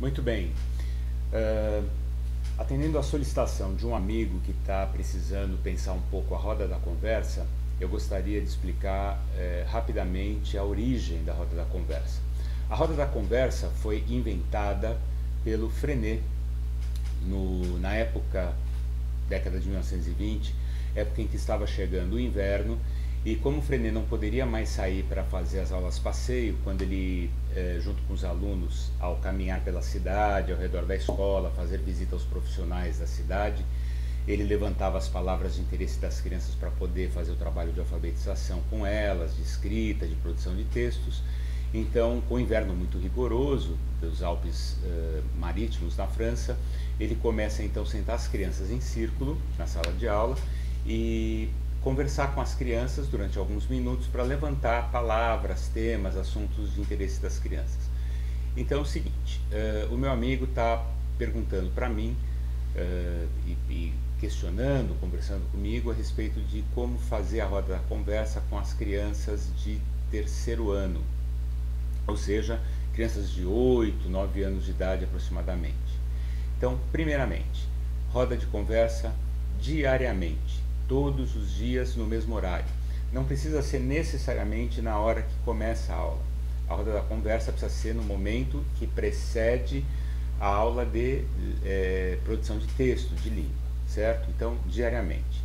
Muito bem. Ah, Atendendo à solicitação de um amigo que está precisando pensar um pouco a roda da conversa, eu gostaria de explicar rapidamente a origem da roda da conversa. A roda da conversa foi inventada pelo Frenet na época, década de 1920, época em que estava chegando o inverno, e como o Frenet não poderia mais sair para fazer as aulas passeio, quando ele, junto com os alunos, ao caminhar pela cidade, ao redor da escola, fazer visita aos profissionais da cidade, ele levantava as palavras de interesse das crianças para poder fazer o trabalho de alfabetização com elas, de escrita, de produção de textos. Então, com o inverno muito rigoroso dos Alpes marítimos na França, ele começa então a sentar as crianças em círculo na sala de aula e conversar com as crianças durante alguns minutos para levantar palavras, temas, assuntos de interesse das crianças. Então é o seguinte, o meu amigo está perguntando para mim e questionando, conversando comigo a respeito de como fazer a roda da conversa com as crianças de terceiro ano, ou seja, crianças de 8, 9 anos de idade aproximadamente. Então, primeiramente, roda de conversa diariamente, todos os dias no mesmo horário. Não precisa ser necessariamente na hora que começa a aula. A roda da conversa precisa ser no momento que precede a aula de produção de texto, de língua, certo? Então, diariamente.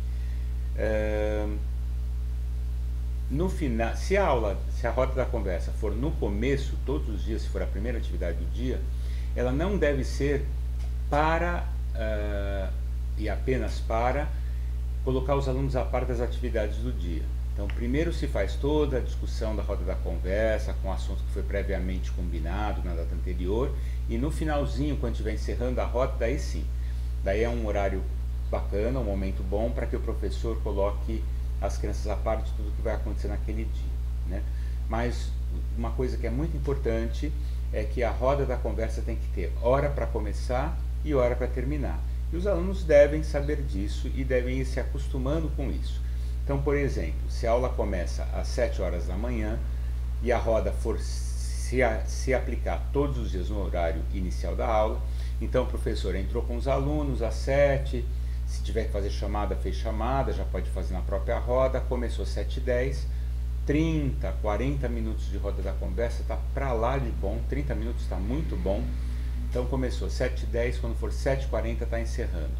No final, se a roda da conversa for no começo, todos os dias, se for a primeira atividade do dia, ela não deve ser para e apenas para colocar os alunos a par das atividades do dia. Então, primeiro se faz toda a discussão da roda da conversa, com o assunto que foi previamente combinado na data anterior, e no finalzinho, quando estiver encerrando a roda, daí sim. Daí é um horário bacana, um momento bom para que o professor coloque as crianças a par de tudo que vai acontecer naquele dia, né? Mas uma coisa que é muito importante é que a roda da conversa tem que ter hora para começar e hora para terminar. E os alunos devem saber disso e devem ir se acostumando com isso. Então, por exemplo, se a aula começa às 7 horas da manhã e a roda for se aplicar todos os dias no horário inicial da aula, então o professor entrou com os alunos às 7, se tiver que fazer chamada, fez chamada, já pode fazer na própria roda, começou às 7h10, 30, 40 minutos de roda da conversa, está para lá de bom, 30 minutos está muito bom. Então começou 7h10, quando for 7h40 está encerrando.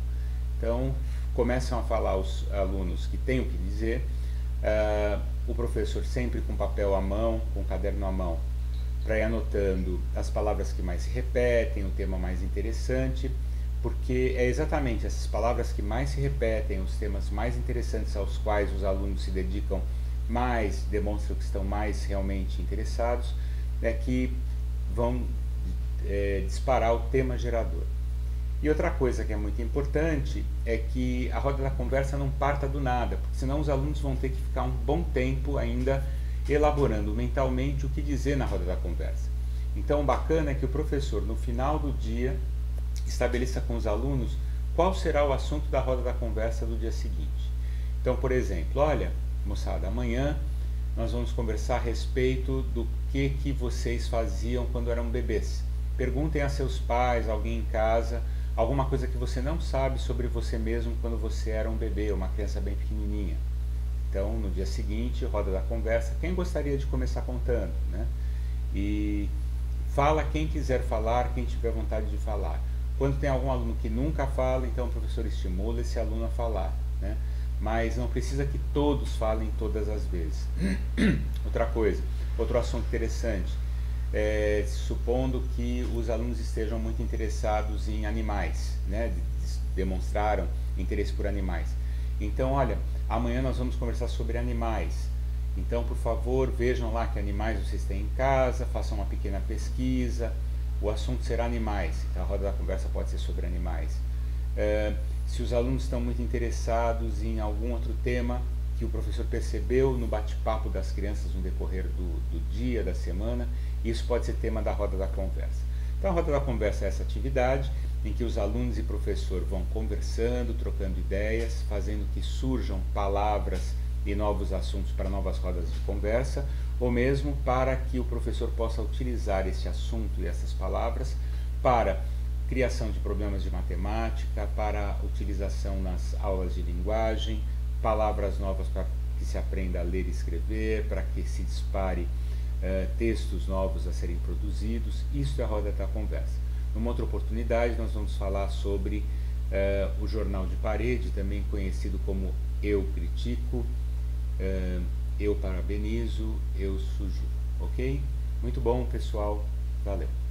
Então começam a falar os alunos que têm o que dizer, o professor sempre com papel à mão, com caderno à mão, para ir anotando as palavras que mais se repetem, o tema mais interessante, porque é exatamente essas palavras que mais se repetem, os temas mais interessantes aos quais os alunos se dedicam mais, demonstram que estão mais realmente interessados, que vão disparar o tema gerador. E outra coisa que é muito importante é que a roda da conversa não parta do nada, porque senão os alunos vão ter que ficar um bom tempo ainda elaborando mentalmente o que dizer na roda da conversa. Então, o bacana é que o professor, no final do dia, estabeleça com os alunos qual será o assunto da roda da conversa do dia seguinte. Então, por exemplo, olha, moçada, amanhã nós vamos conversar a respeito do que vocês faziam quando eram bebês. Perguntem a seus pais, alguém em casa, alguma coisa que você não sabe sobre você mesmo quando você era um bebê, uma criança bem pequenininha. Então, no dia seguinte, roda da conversa, quem gostaria de começar contando, né? E fala quem quiser falar, quem tiver vontade de falar. Quando tem algum aluno que nunca fala, então o professor estimula esse aluno a falar, né? Mas não precisa que todos falem todas as vezes. Outra coisa, outro assunto interessante, supondo que os alunos estejam muito interessados em animais, né? Demonstraram interesse por animais. Então, olha, amanhã nós vamos conversar sobre animais. Então, por favor, vejam lá que animais vocês têm em casa, façam uma pequena pesquisa. O assunto será animais, então a roda da conversa pode ser sobre animais. Se os alunos estão muito interessados em algum outro tema que o professor percebeu no bate-papo das crianças no decorrer do dia, da semana, isso pode ser tema da roda da conversa. Então a roda da conversa é essa atividade em que os alunos e professor vão conversando, trocando ideias, fazendo que surjam palavras e novos assuntos para novas rodas de conversa, ou mesmo para que o professor possa utilizar esse assunto e essas palavras para criação de problemas de matemática, para utilização nas aulas de linguagem, palavras novas para que se aprenda a ler e escrever, para que se dispare textos novos a serem produzidos. Isso é a Roda da Conversa. Numa outra oportunidade, nós vamos falar sobre o jornal de parede, também conhecido como Eu Critico, Eu Parabenizo, Eu Sugiro. Ok? Muito bom, pessoal. Valeu.